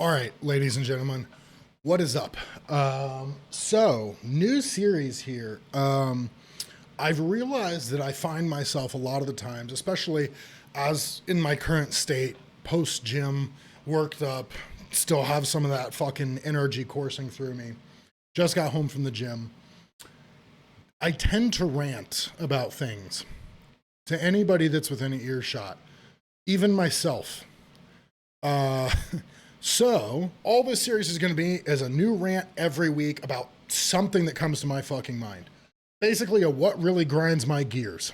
All right, ladies and gentlemen, what is up? So, new series here. I've realized that I find myself a lot of the times, especially as in my current state, post gym, worked up, still have some of that fucking energy coursing through me. Just got home from the gym. I tend to rant about things to anybody that's within earshot, even myself. Uh, So, all this series is going to be is a new rant every week about something that comes to my fucking mind. Basically, a what really grinds my gears.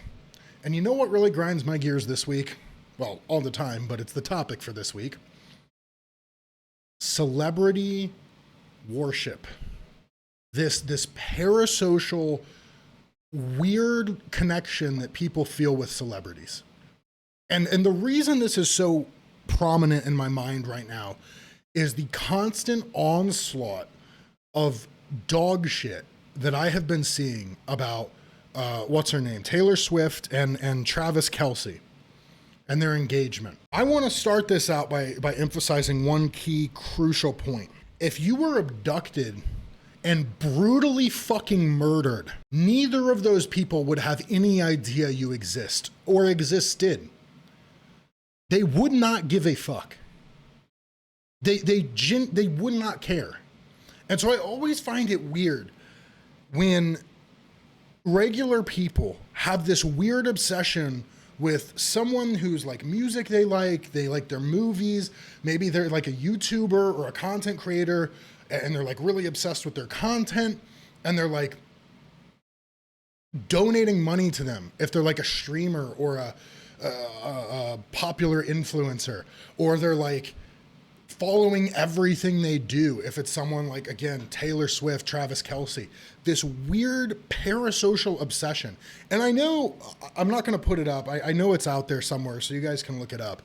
And you know what really grinds my gears this week? Well, all the time, but it's the topic for this week. Celebrity worship. This parasocial, weird connection that people feel with celebrities. And the reason this is so prominent in my mind right now is the constant onslaught of dog shit that I have been seeing about what's her name, Taylor Swift and Travis Kelce and their engagement. I want to start this out by emphasizing one key crucial point. If you were abducted and brutally fucking murdered, neither of those people would have any idea you exist or existed. They would not give a fuck. They would not care. And so I always find it weird when regular people have this weird obsession with someone who's like music they like their movies, maybe they're like a YouTuber or a content creator and they're like really obsessed with their content and they're like donating money to them if they're like a streamer or a popular influencer, or they're like following everything they do if it's someone like, again, Taylor Swift, Travis Kelce, this weird parasocial obsession. And I know, I'm not going to put it up, I know it's out there somewhere so you guys can look it up.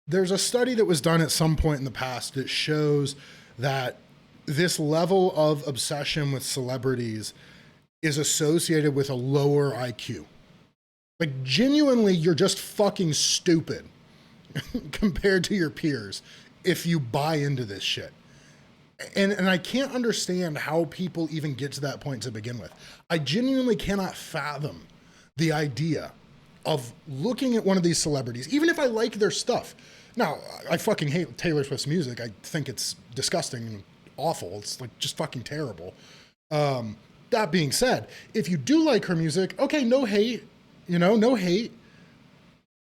There's a study that was done at some point in the past that shows that this level of obsession with celebrities is associated with a lower IQ. Like, genuinely, you're just fucking stupid compared to your peers if you buy into this shit. And I can't understand how people even get to that point to begin with. I genuinely cannot fathom the idea of looking at one of these celebrities, even if I like their stuff. Now, I fucking hate Taylor Swift's music. I think it's disgusting and awful. It's like just fucking terrible. That being said, if you do like her music, okay, no hate. You know, no hate.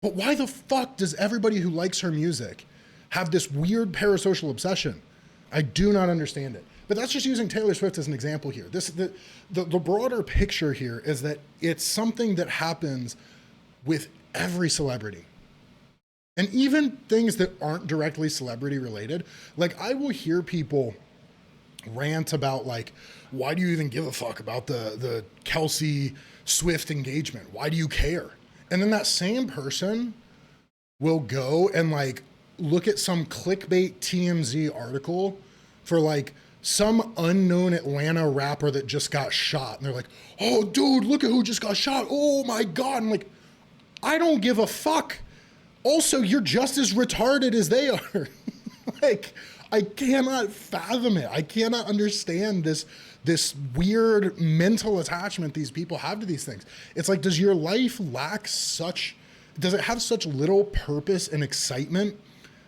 But why the fuck does everybody who likes her music have this weird parasocial obsession? I do not understand it. But that's just using Taylor Swift as an example here. The broader picture here is that it's something that happens with every celebrity. And even things that aren't directly celebrity related. Like, I will hear people rant about, like, why do you even give a fuck about the Kelce Swift engagement? Why do you care? And then that same person will go and like look at some clickbait TMZ article for like some unknown Atlanta rapper that just got shot. And they're like, oh dude, look at who just got shot. Oh my God. I'm like, I don't give a fuck. Also, you're just as retarded as they are. Like, I cannot fathom it. I cannot understand this weird mental attachment these people have to these things. It's like, does your life does it have such little purpose and excitement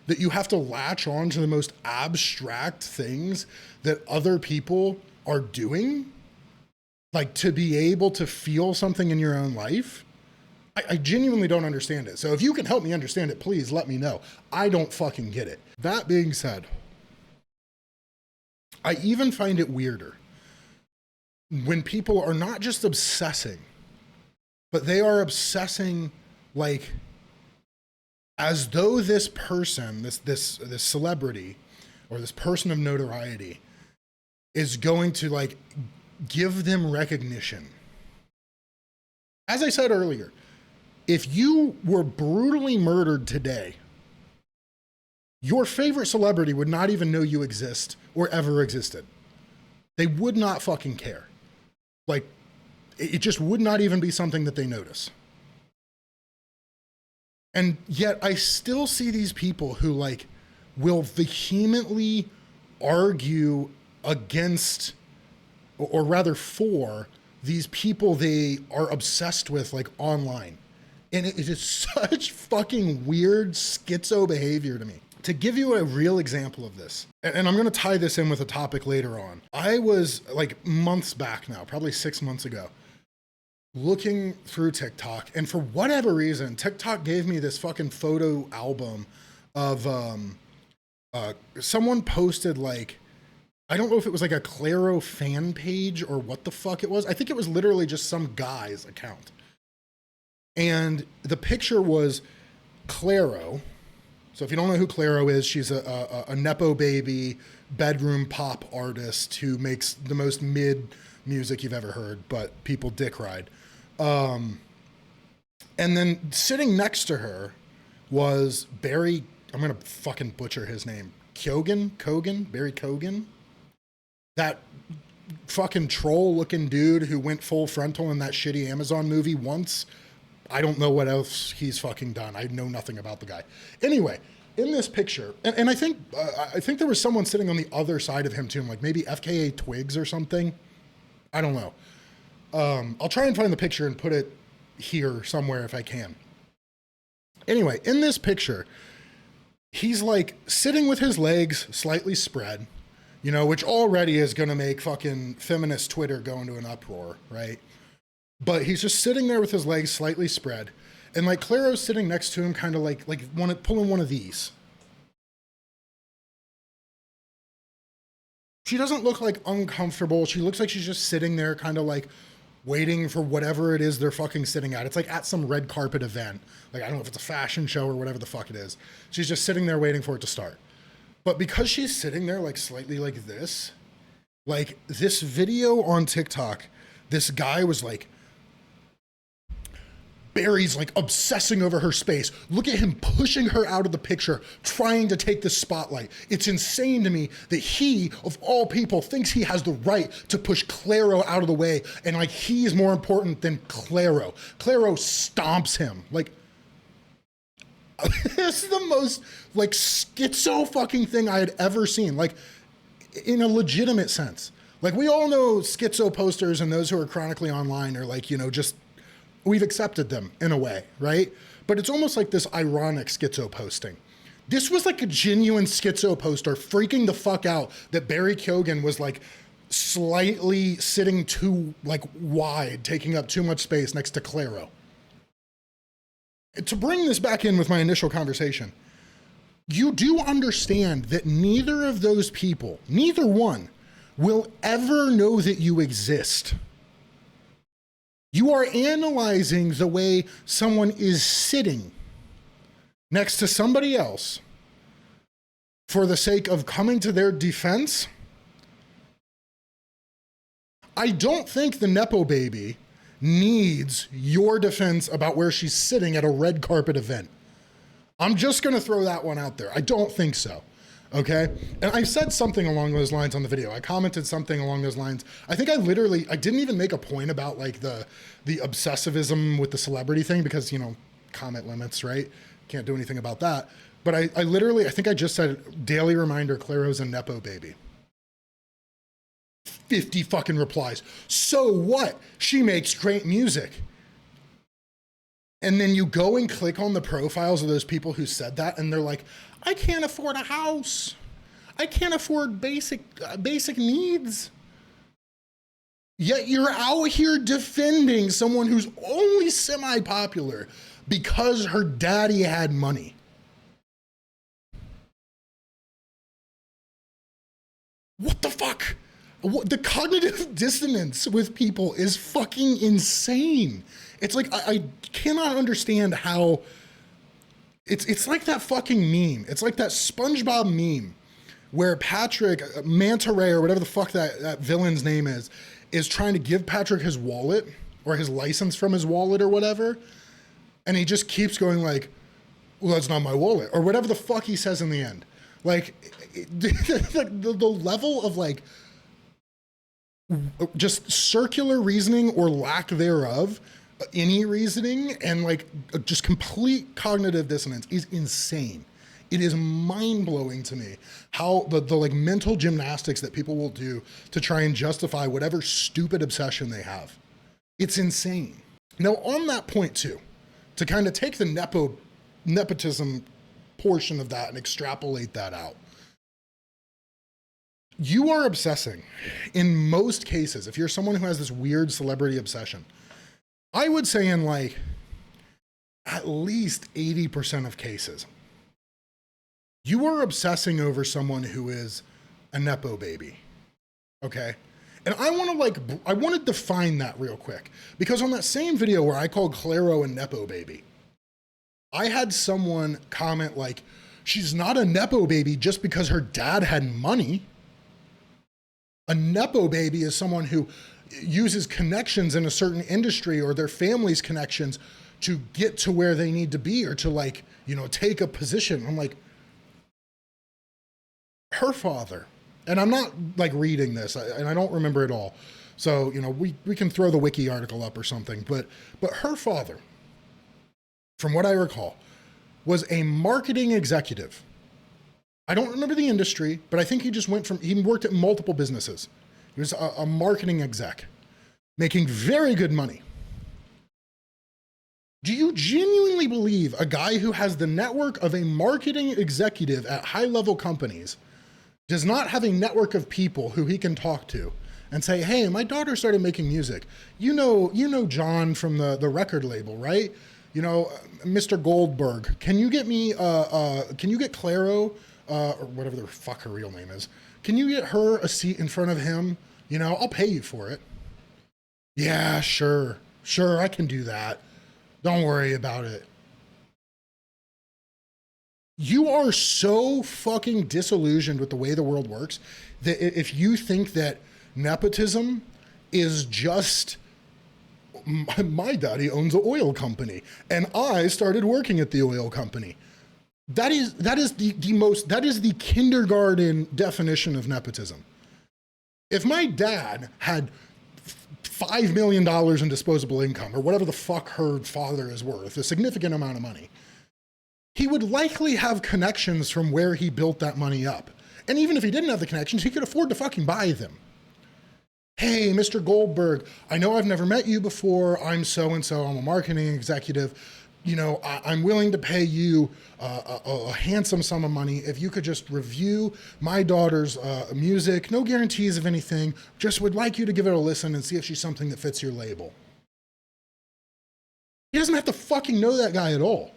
that you have to latch on to the most abstract things that other people are doing? Like, to be able to feel something in your own life? I genuinely don't understand it. So if you can help me understand it, please let me know. I don't fucking get it. That being said, I even find it weirder when people are not just obsessing, but they are obsessing like as though this person, this celebrity or this person of notoriety is going to like give them recognition. As I said earlier, if you were brutally murdered today, your favorite celebrity would not even know you exist or ever existed. They would not fucking care. Like, it just would not even be something that they notice. And yet I still see these people who like will vehemently argue against, or rather for, these people they are obsessed with, like online. And it is such fucking weird schizo behavior to me. To give you a real example of this, and I'm gonna tie this in with a topic later on. I was like months back now, probably 6 months ago, looking through TikTok, and for whatever reason, TikTok gave me this fucking photo album of someone posted, like, I don't know if it was like a Claro fan page or what the fuck it was. I think it was literally just some guy's account. And the picture was Claro. So if you don't know who Claro is, she's a Nepo baby bedroom pop artist who makes the most mid music you've ever heard, but people dick ride. And then sitting next to her was Barry, I'm going to fucking butcher his name, Barry Kogan. That fucking troll looking dude who went full frontal in that shitty Amazon movie once. I don't know what else he's fucking done. I know nothing about the guy. Anyway, in this picture, and I think there was someone sitting on the other side of him too, like maybe FKA Twigs or something. I don't know. I'll try and find the picture and put it here somewhere if I can. Anyway, in this picture, he's like sitting with his legs slightly spread, you know, which already is going to make fucking feminist Twitter go into an uproar, right? But he's just sitting there with his legs slightly spread. And like Claro's sitting next to him, kind of like pulling one of these. She doesn't look like uncomfortable. She looks like she's just sitting there kind of like waiting for whatever it is they're fucking sitting at. It's like at some red carpet event. Like, I don't know if it's a fashion show or whatever the fuck it is. She's just sitting there waiting for it to start. But because she's sitting there like slightly like this video on TikTok, this guy was like, Barry's like obsessing over her space. Look at him pushing her out of the picture, trying to take the spotlight. It's insane to me that he, of all people, thinks he has the right to push Claro out of the way, and like he's more important than Claro. Claro stomps him. Like, this is the most like schizo fucking thing I had ever seen. Like, in a legitimate sense. Like, we all know schizo posters and those who are chronically online are like, you know, just, we've accepted them in a way, right? But it's almost like this ironic schizo posting. This was like a genuine schizo poster freaking the fuck out that Barry Kogan was like slightly sitting too like wide, taking up too much space next to Claro. To bring this back in with my initial conversation, you do understand that neither of those people, neither one, will ever know that you exist. You are analyzing the way someone is sitting next to somebody else for the sake of coming to their defense. I don't think the Nepo baby needs your defense about where she's sitting at a red carpet event. I'm just going to throw that one out there. I don't think so. Okay. And I said something along those lines on the video. I commented something along those lines. I think I didn't even make a point about like the obsessivism with the celebrity thing because, you know, comment limits, right? Can't do anything about that. But I think I just said, daily reminder, Claro's a Nepo baby. 50 fucking replies. So what? She makes great music. And then you go and click on the profiles of those people who said that, and they're like, I can't afford a house. I can't afford basic needs. Yet you're out here defending someone who's only semi-popular because her daddy had money. What the fuck? The cognitive dissonance with people is fucking insane. It's like, I cannot understand how, it's like that fucking meme. It's like that SpongeBob meme where Patrick, Manta Ray, or whatever the fuck that villain's name is trying to give Patrick his wallet or his license from his wallet or whatever. And he just keeps going like, well, that's not my wallet, or whatever the fuck he says in the end. Like, the level of like, just circular reasoning or lack thereof, any reasoning, and like just complete cognitive dissonance is insane. It is mind-blowing to me how the like mental gymnastics that people will do to try and justify whatever stupid obsession they have. It's insane. Now, on that point too, to kind of take the nepotism portion of that and extrapolate that out, you are obsessing in most cases. If you're someone who has this weird celebrity obsession, I would say in like at least 80% of cases, you are obsessing over someone who is a Nepo baby. Okay? And I want to define that real quick, because on that same video where I called Claro a Nepo baby, I had someone comment like, she's not a Nepo baby just because her dad had money. A Nepo baby is someone who uses connections in a certain industry or their family's connections to get to where they need to be, or to like, you know, take a position. I'm like, her father, and I'm not like reading this, and I don't remember it all. So, you know, we can throw the wiki article up or something, but her father, from what I recall, was a marketing executive. I don't remember the industry, but I think he worked at multiple businesses. He was a marketing exec, making very good money. Do you genuinely believe a guy who has the network of a marketing executive at high-level companies does not have a network of people who he can talk to and say, hey, my daughter started making music. You know John from the record label, right? You know, Mr. Goldberg, can you get me, can you get Claro, or whatever the fuck her real name is, can you get her a seat in front of him? You know, I'll pay you for it. Yeah, sure, I can do that. Don't worry about it. You are so fucking disillusioned with the way the world works that if you think that nepotism is just, my daddy owns an oil company and I started working at the oil company. That is the kindergarten definition of nepotism. If my dad had $5 million in disposable income, or whatever the fuck her father is worth, a significant amount of money, he would likely have connections from where he built that money up. And even if he didn't have the connections, he could afford to fucking buy them. Hey, Mr. Goldberg, I know I've never met you before. I'm so-and-so, I'm a marketing executive. You know, I'm willing to pay you a handsome sum of money if you could just review my daughter's music. No guarantees of anything. Just would like you to give it a listen and see if she's something that fits your label. He doesn't have to fucking know that guy at all.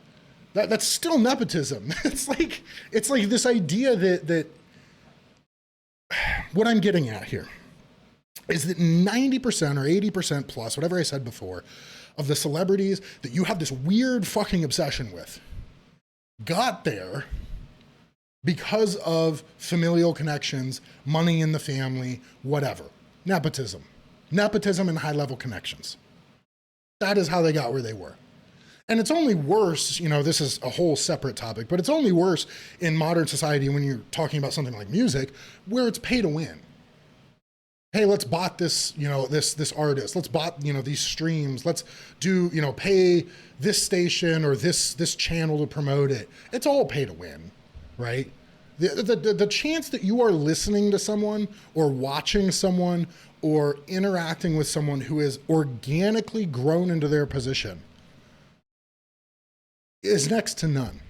That's still nepotism. It's like this idea that what I'm getting at here is that 90% or 80% plus, whatever I said before, of the celebrities that you have this weird fucking obsession with got there because of familial connections, money in the family, whatever. Nepotism and high-level connections. That is how they got where they were. And it's only worse, you know, this is a whole separate topic, but it's only worse in modern society when you're talking about something like music, where it's pay to win. Hey, let's bot this, you know, this artist. Let's bot, you know, these streams. Let's do, you know, pay this station or this channel to promote it. It's all pay to win, right? The chance that you are listening to someone or watching someone or interacting with someone who is organically grown into their position is next to none.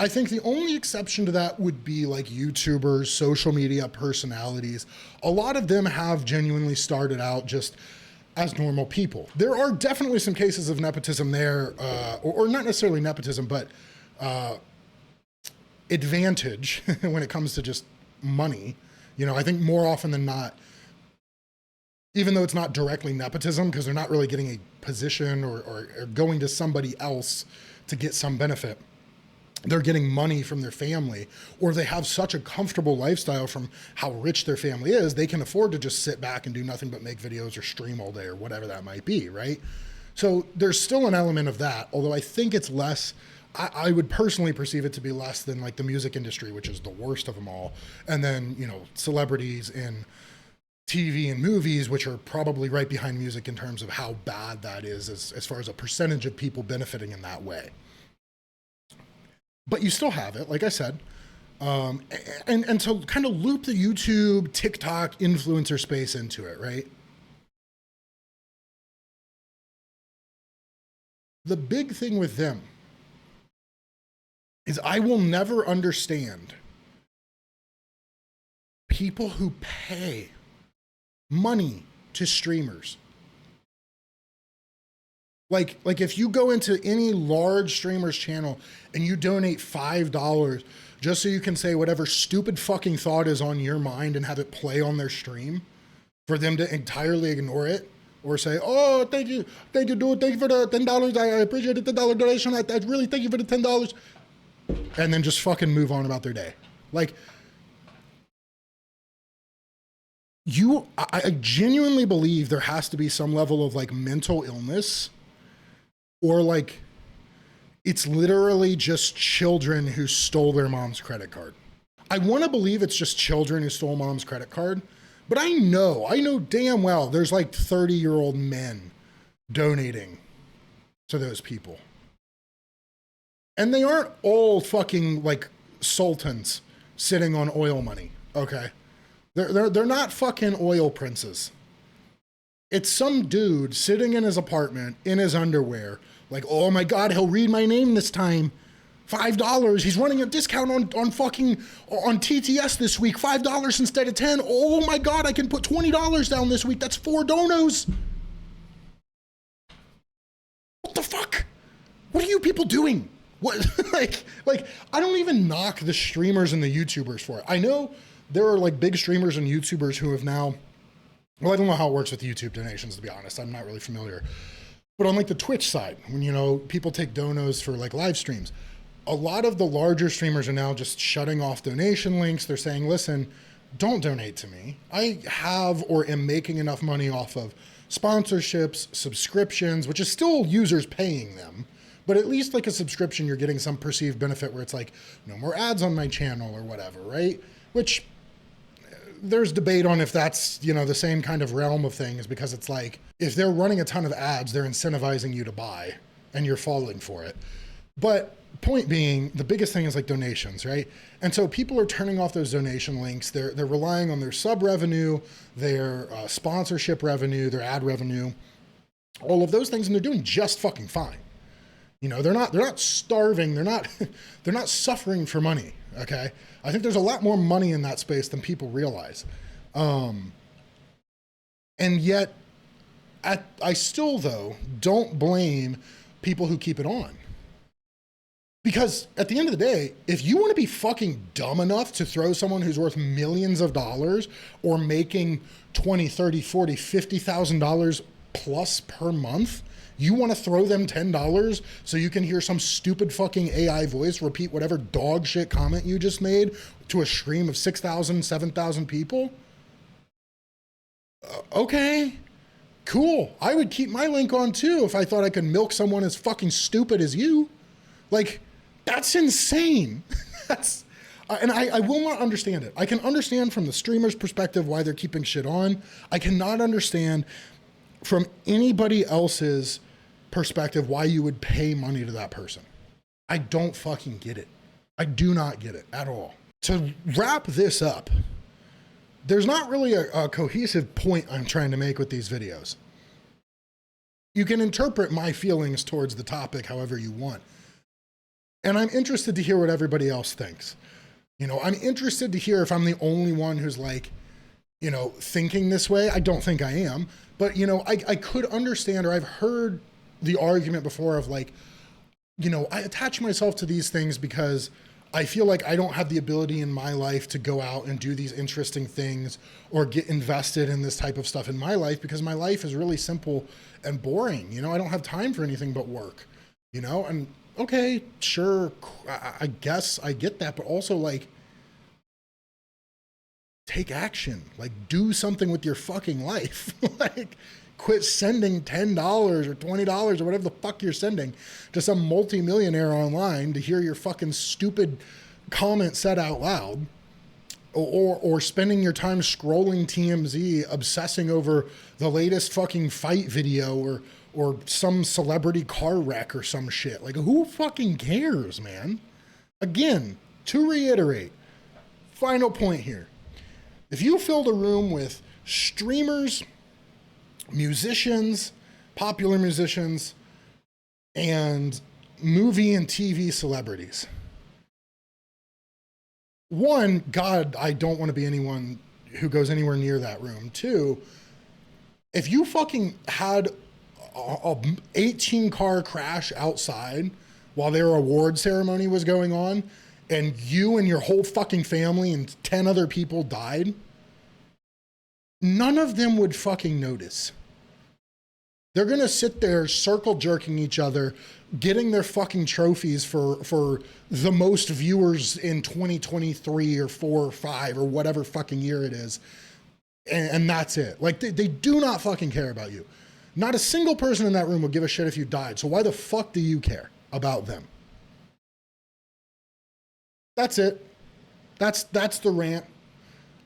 I think the only exception to that would be like YouTubers, social media personalities. A lot of them have genuinely started out just as normal people. There are definitely some cases of nepotism there, or not necessarily nepotism, but advantage when it comes to just money. You know, I think more often than not, even though it's not directly nepotism because they're not really getting a position or going to somebody else to get some benefit, they're getting money from their family, or they have such a comfortable lifestyle from how rich their family is, they can afford to just sit back and do nothing but make videos or stream all day or whatever that might be, right? So there's still an element of that, although I think it's less, I would personally perceive it to be less than like the music industry, which is the worst of them all. And then, you know, celebrities in TV and movies, which are probably right behind music in terms of how bad that is as far as a percentage of people benefiting in that way. but you still have it, like I said. And to kind of loop the YouTube, TikTok influencer space into it, right? The big thing with them is I will never understand people who pay money to streamers. Like if you go into any large streamer's channel and you donate $5 just so you can say whatever stupid fucking thought is on your mind and have it play on their stream, for them to entirely ignore it or say, oh, thank you, dude, thank you for the $10, I appreciate the $10 donation, I really thank you for the $10, and then just fucking move on about their day. Like, I genuinely believe there has to be some level of like mental illness, or like it's literally just children who stole their mom's credit card. I want to believe it's just children who stole mom's credit card, but I know damn well there's like 30-year-old men donating to those people. And they aren't all fucking like sultans sitting on oil money, okay? They're not fucking oil princes. It's some dude sitting in his apartment in his underwear, like, oh my God, he'll read my name this time. $5. He's running a discount on TTS this week. $5 instead of 10. Oh my God, I can put $20 down this week. That's 4 donos. What the fuck? What are you people doing? What like I don't even knock the streamers and the YouTubers for it. I know there are like big streamers and YouTubers who have now, well, I don't know how it works with YouTube donations, to be honest. I'm not really familiar. But on like the Twitch side, when, you know, people take donos for like live streams, a lot of the larger streamers are now just shutting off donation links. They're saying, listen, don't donate to me. I have or am making enough money off of sponsorships, subscriptions, which is still users paying them. But at least like a subscription, you're getting some perceived benefit where it's like, no more ads on my channel or whatever, right? Which there's debate on if that's, you know, the same kind of realm of things, because it's like, if they're running a ton of ads, they're incentivizing you to buy and you're falling for it. But point being, the biggest thing is like donations, right? And so people are turning off those donation links. They're relying on their sub revenue, their sponsorship revenue, their ad revenue, all of those things, and they're doing just fucking fine. You know, they're not starving. They're not suffering for money. Okay. I think there's a lot more money in that space than people realize. And yet I still though don't blame people who keep it on. Because at the end of the day, if you want to be fucking dumb enough to throw someone who's worth millions of dollars or making $20, $30, $40, $50,000 plus per month, you want to throw them $10 so you can hear some stupid fucking AI voice repeat whatever dog shit comment you just made to a stream of 6,000, 7,000 people? Okay, cool. I would keep my link on too if I thought I could milk someone as fucking stupid as you. Like, that's insane. And I will not understand it. I can understand from the streamer's perspective why they're keeping shit on. I cannot understand from anybody else's perspective why you would pay money to that person. I don't fucking get it. I do not get it at all. To wrap this up, there's not really a cohesive point I'm trying to make with these videos. You can interpret my feelings towards the topic however you want. And I'm interested to hear what everybody else thinks. You know, I'm interested to hear if I'm the only one who's like, you know, thinking this way. I don't think I am. But, you know, I could understand, or I've heard the argument before of like, you know, I attach myself to these things because I feel like I don't have the ability in my life to go out and do these interesting things or get invested in this type of stuff in my life because my life is really simple and boring. You know, I don't have time for anything but work, you know, and okay, sure. I guess I get that, but also like, take action, like do something with your fucking life. Like quit sending $10 or $20 or whatever the fuck you're sending to some multimillionaire online to hear your fucking stupid comment said out loud, or spending your time scrolling TMZ, obsessing over the latest fucking fight video or some celebrity car wreck or some shit. Like who fucking cares, man? Again, to reiterate, final point here. If you filled a room with streamers, musicians, popular musicians, and movie and TV celebrities, one, God, I don't want to be anyone who goes anywhere near that room. Two, if you fucking had a 18 car crash outside while their award ceremony was going on, and you and your whole fucking family and 10 other people died, none of them would fucking notice. They're gonna sit there circle jerking each other, getting their fucking trophies for the most viewers in 2023 or 4 or 5 or whatever fucking year it is. And that's it. Like, they do not fucking care about you. Not a single person in that room will give a shit if you died. So why the fuck do you care about them? That's it. That's the rant.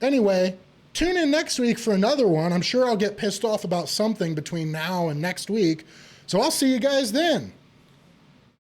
Anyway, tune in next week for another one. I'm sure I'll get pissed off about something between now and next week. So I'll see you guys then.